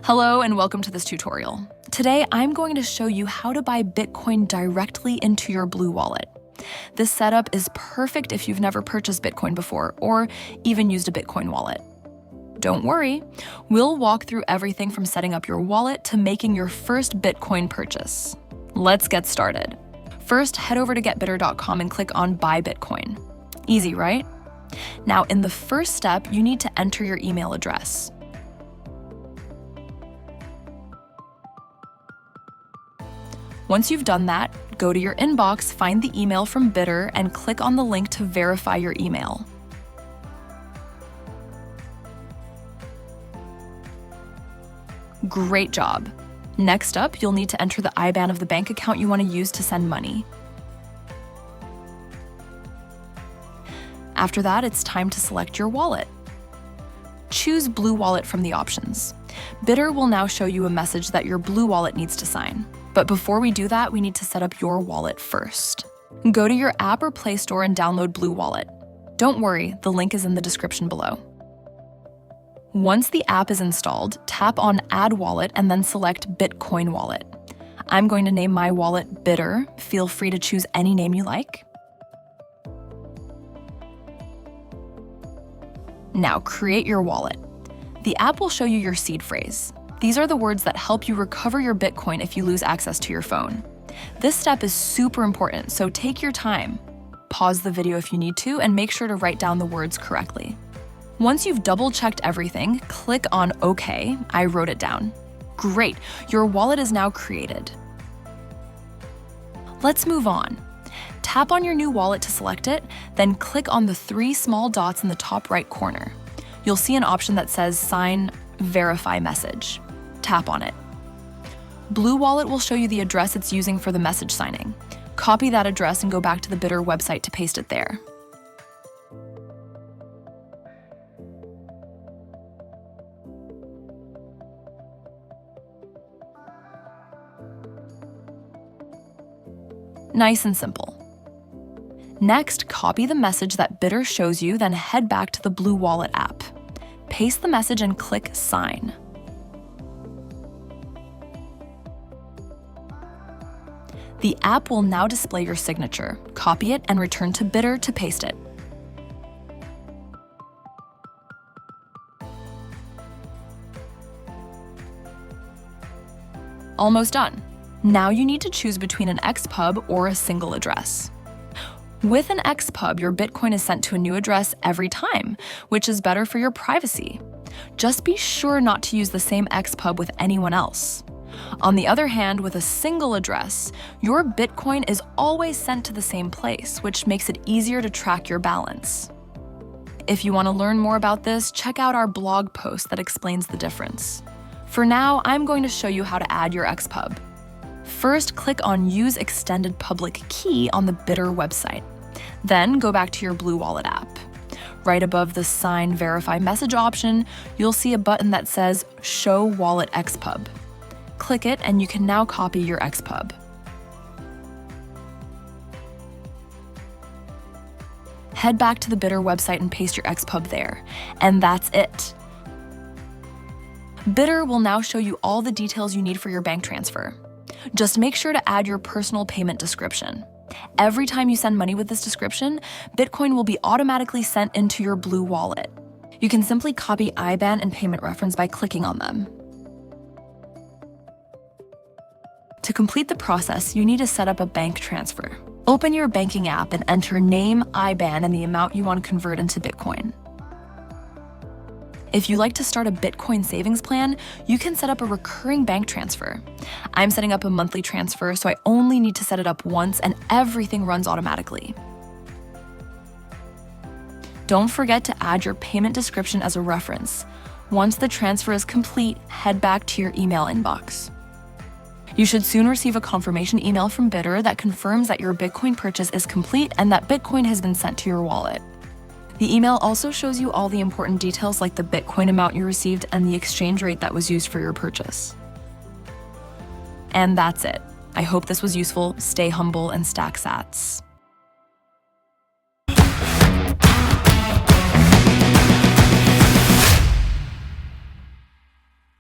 Hello and welcome to this tutorial. Today, I'm going to show you how to buy Bitcoin directly into your BlueWallet. This setup is perfect if you've never purchased Bitcoin before or even used a Bitcoin wallet. Don't worry, we'll walk through everything from setting up your wallet to making your first Bitcoin purchase. Let's get started. First, head over to GetBittr.com and click on Buy Bitcoin. Easy, right? Now, in the first step, you need to enter your email address. Once you've done that, go to your inbox, find the email from Bittr, and click on the link to verify your email. Great job. Next up, you'll need to enter the IBAN of the bank account you want to use to send money. After that, it's time to select your wallet. Choose BlueWallet from the options. Bittr will now show you a message that your BlueWallet needs to sign. But before we do that, we need to set up your wallet first. Go to your app or Play Store and download BlueWallet. Don't worry, the link is in the description below. Once the app is installed, tap on Add Wallet and then select Bitcoin Wallet. I'm going to name my wallet Bittr. Feel free to choose any name you like. Now create your wallet. The app will show you your seed phrase. These are the words that help you recover your Bitcoin if you lose access to your phone. This step is super important, so take your time. Pause the video if you need to, and make sure to write down the words correctly. Once you've double-checked everything, click on OK. I wrote it down. Great, your wallet is now created. Let's move on. Tap on your new wallet to select it, then click on the 3 small dots in the top right corner. You'll see an option that says Sign Verify Message. Tap on it. BlueWallet will show you the address it's using for the message signing. Copy that address and go back to the Bittr website to paste it there. Nice and simple. Next, copy the message that Bittr shows you, then head back to the BlueWallet app. Paste the message and click Sign. The app will now display your signature. Copy it and return to Bittr to paste it. Almost done. Now you need to choose between an XPUB or a single address. With an XPUB, your Bitcoin is sent to a new address every time, which is better for your privacy. Just be sure not to use the same XPUB with anyone else. On the other hand, with a single address, your Bitcoin is always sent to the same place, which makes it easier to track your balance. If you want to learn more about this, check out our blog post that explains the difference. For now, I'm going to show you how to add your XPUB. First, click on Use Extended Public Key on the Bittr website. Then go back to your BlueWallet app. Right above the Sign Verify Message option, you'll see a button that says Show Wallet XPUB. Click it and you can now copy your XPUB. Head back to the Bittr website and paste your XPUB there. And that's it. Bittr will now show you all the details you need for your bank transfer. Just make sure to add your personal payment description. Every time you send money with this description, Bitcoin will be automatically sent into your BlueWallet. You can simply copy IBAN and payment reference by clicking on them. To complete the process, you need to set up a bank transfer. Open your banking app and enter name, IBAN, and the amount you want to convert into Bitcoin. If you like to start a Bitcoin savings plan, you can set up a recurring bank transfer. I'm setting up a monthly transfer, so I only need to set it up once and everything runs automatically. Don't forget to add your payment description as a reference. Once the transfer is complete, head back to your email inbox. You should soon receive a confirmation email from Bittr that confirms that your Bitcoin purchase is complete and that Bitcoin has been sent to your wallet. The email also shows you all the important details like the Bitcoin amount you received and the exchange rate that was used for your purchase. And that's it. I hope this was useful. Stay humble and stack sats.